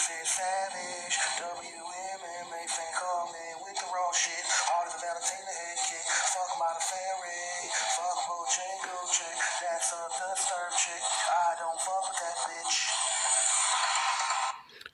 said savage. WMMA fan coming with the raw shit. All the Valentina head kick. Fuck Modafferi. Fuck Shevchenko chick. That's a disturbed chick. I don't fuck with that bitch.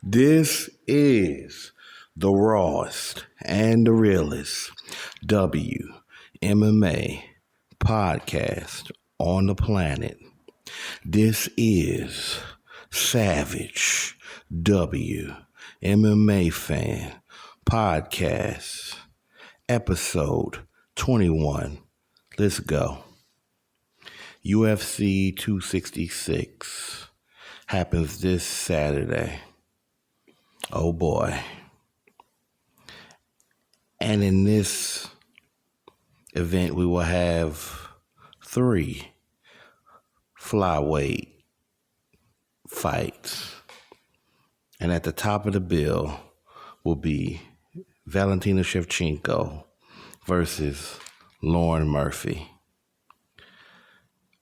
This is the rawest and the realest WMMA podcast on the planet. This is Savage WMMA Fan Podcast, episode 21. Let's go. UFC 266 happens this Saturday. Oh boy. And in this event, we will have 3 flyweight fights. And at the top of the bill will be Valentina Shevchenko versus Lauren Murphy.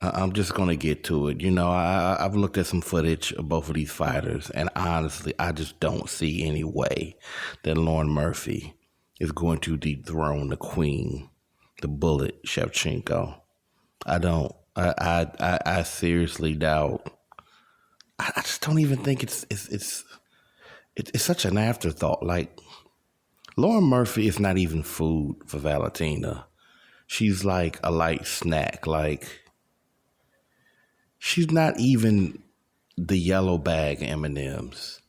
I'm just going to get to it. You know, I've looked at some footage of both of these fighters, and honestly, I just don't see any way that Lauren Murphy is going to dethrone the queen, the bullet, Shevchenko. I don't. I seriously doubt. I just don't even think it's such an afterthought. Like, Lauren Murphy is not even food for Valentina. She's like a light snack. Like, she's not even the yellow bag M&Ms.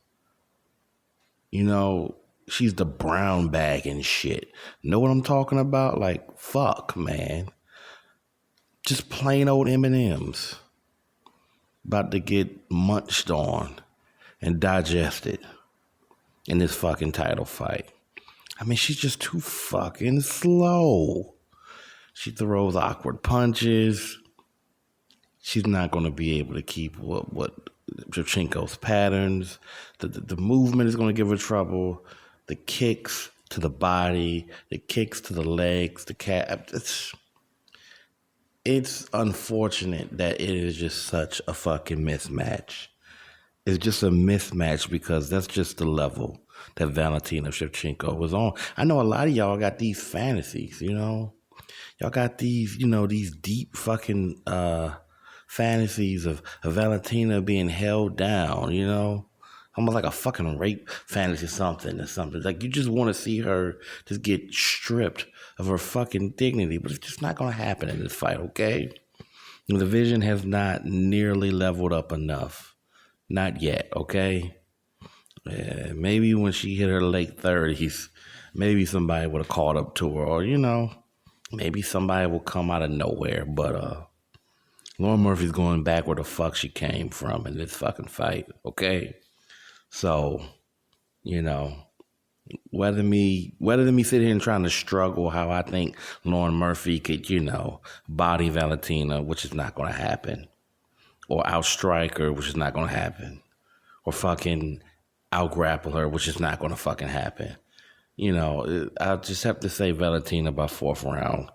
You know, she's the brown bag and shit. Know what I'm talking about? Like, fuck, man. Just plain old M&Ms. About to get munched on and digested in this fucking title fight. I mean, she's just too fucking slow. She throws awkward punches. She's not going to be able to keep what Shevchenko's patterns. The movement is going to give her trouble. The kicks to the body, the kicks to the legs, the cat. It's unfortunate that it is just such a fucking mismatch. It's just a mismatch because that's just the level that Valentina Shevchenko was on. I know a lot of y'all got these fantasies, you know. Y'all got these, you know, these deep fucking fantasies of Valentina being held down, you know. Almost like a fucking rape fantasy or something. Like, you just want to see her just get stripped of her fucking dignity. But it's just not going to happen in this fight, okay? The division has not nearly leveled up enough. Not yet, okay? Maybe when she hit her late 30s, maybe somebody would have caught up to her. Or, you know, maybe somebody will come out of nowhere. But Lauren Murphy's going back where the fuck she came from in this fucking fight, okay? So, you know, whether than me sit here and trying to struggle how I think Lauren Murphy could, you know, body Valentina, which is not going to happen, or outstrike her, which is not going to happen, or fucking outgrapple her, which is not going to fucking happen. You know, I'll just have to say Valentina by 4th round.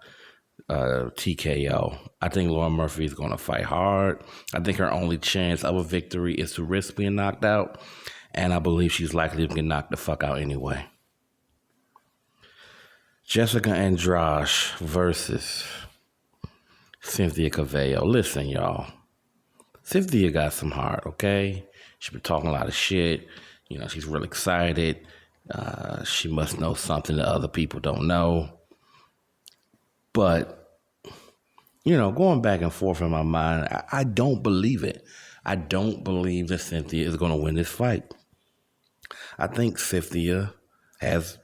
TKO. I think Lauren Murphy is going to fight hard. I think her only chance of a victory is to risk being knocked out, and I believe she's likely to get knocked the fuck out anyway. Jessica Andrade versus Cynthia Calvillo. Listen, y'all. Cynthia got some heart, okay? She's been talking a lot of shit. You know, she's really excited. She must know something that other people don't know. But, you know, going back and forth in my mind, I don't believe it. I don't believe that Cynthia is going to win this fight. I think Cynthia has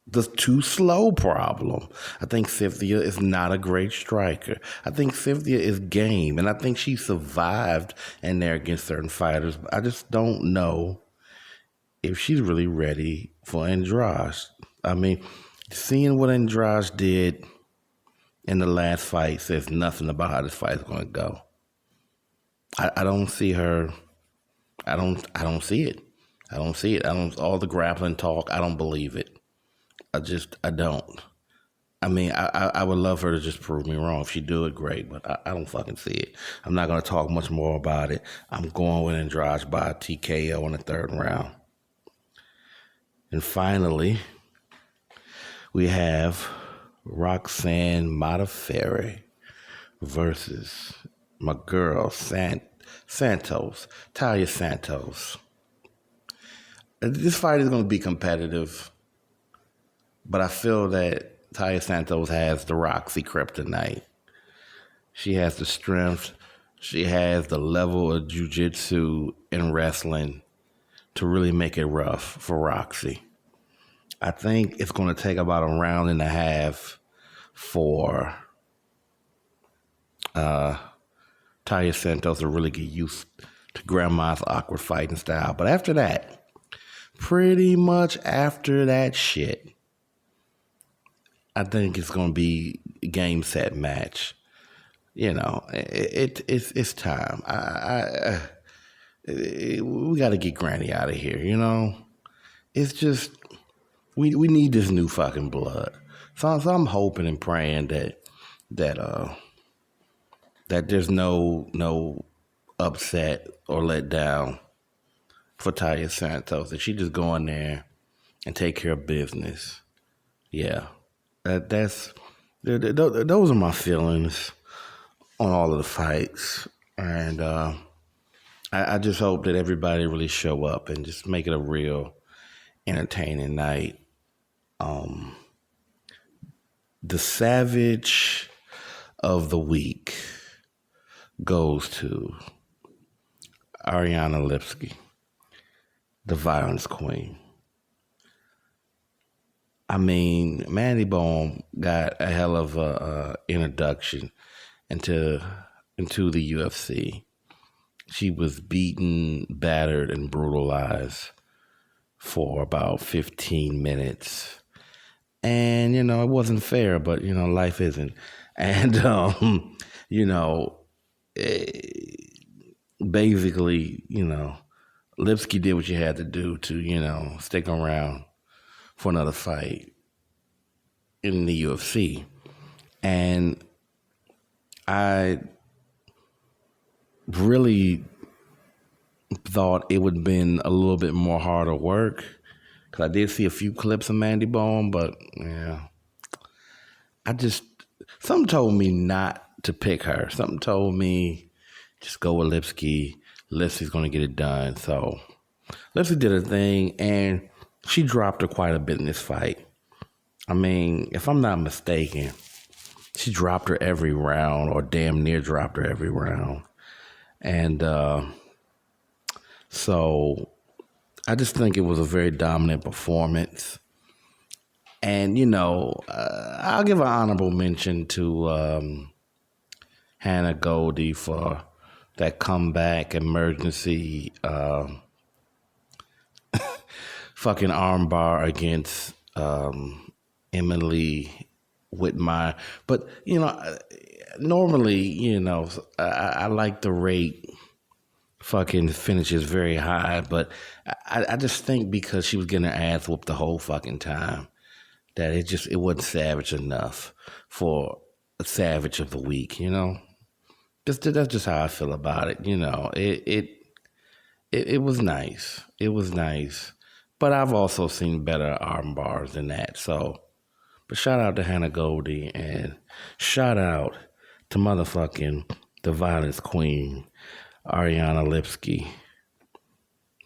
the too slow problem. I think Cynthia is not a great striker. I think Cynthia is game, and I think she survived in there against certain fighters. But I just don't know if she's really ready for Andrade. I mean, seeing what Andrade did in the last fight says nothing about how this fight is going to go. I don't see her. I don't see it. I don't see it. All the grappling talk, I don't believe it. I don't. I mean, I would love her to just prove me wrong. If she do it, great, but I don't fucking see it. I'm not going to talk much more about it. I'm going with Andrade by TKO in the 3rd round. And finally, we have Roxanne Modafferi versus my girl, Santos, Talia Santos. This fight is going to be competitive, but I feel that Talia Santos has the Roxy kryptonite. She has the strength. She has the level of jiu-jitsu and wrestling to really make it rough for Roxy. I think it's going to take about a round and a half for Talia Santos to really get used to Grandma's awkward fighting style. But after that, pretty much after that shit, I think it's going to be game, set, match. You know, it's time. We got to get Granny out of here, you know? It's just, we need this new fucking blood. So I'm hoping and praying that there's no upset or let down for Talia Santos. That she just go in there and take care of business. Yeah, those are my feelings on all of the fights, and I just hope that everybody really show up and just make it a real entertaining night. The Savage of the week goes to Ariana Lipsky, the violence queen. I mean, Mandy Bone got a hell of a introduction into the UFC. She was beaten, battered, and brutalized for about 15 minutes. And, you know, it wasn't fair, but, you know, life isn't. And, you know, basically, you know, Lipsky did what you had to do to, you know, stick around for another fight in the UFC. And I really thought it would have been a little bit more harder work, because I did see a few clips of Mandy Bone, but yeah, something told me not to pick her. Something told me just go with Lipsky. Lipsky's going to get it done. So Lipsky did her thing, and she dropped her quite a bit in this fight. I mean, if I'm not mistaken, she dropped her every round, or damn near dropped her every round. And so I just think it was a very dominant performance. And, you know, I'll give an honorable mention to Hannah Goldie for that comeback emergency fucking armbar against Emily Whitmire. But, you know, normally, you know, I like the rate fucking finishes very high, but I just think because she was getting her ass whooped the whole fucking time, that it wasn't savage enough for a savage of the week, you know? That's just how I feel about it, you know. It was nice. It was nice. But I've also seen better arm bars than that. So, but shout out to Hannah Goldie, and shout out to motherfucking the violence queen, Ariana Lipsky,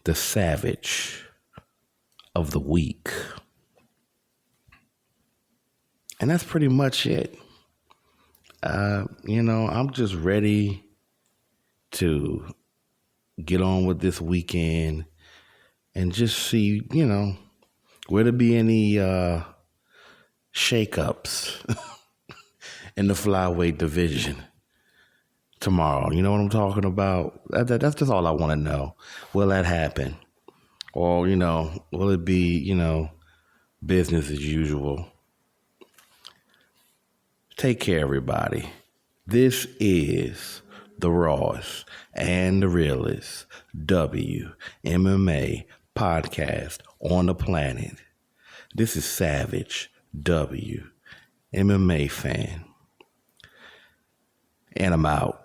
the savage of the week. And that's pretty much it. You know, I'm just ready to get on with this weekend and just see, you know, will there be any shakeups in the flyweight division tomorrow? You know what I'm talking about? That's just all I want to know. Will that happen? Or, you know, will it be, you know, business as usual? Take care, everybody. This is the Rawest and the Realest WMMA podcast on the planet. This is Savage WMMA fan. And I'm out.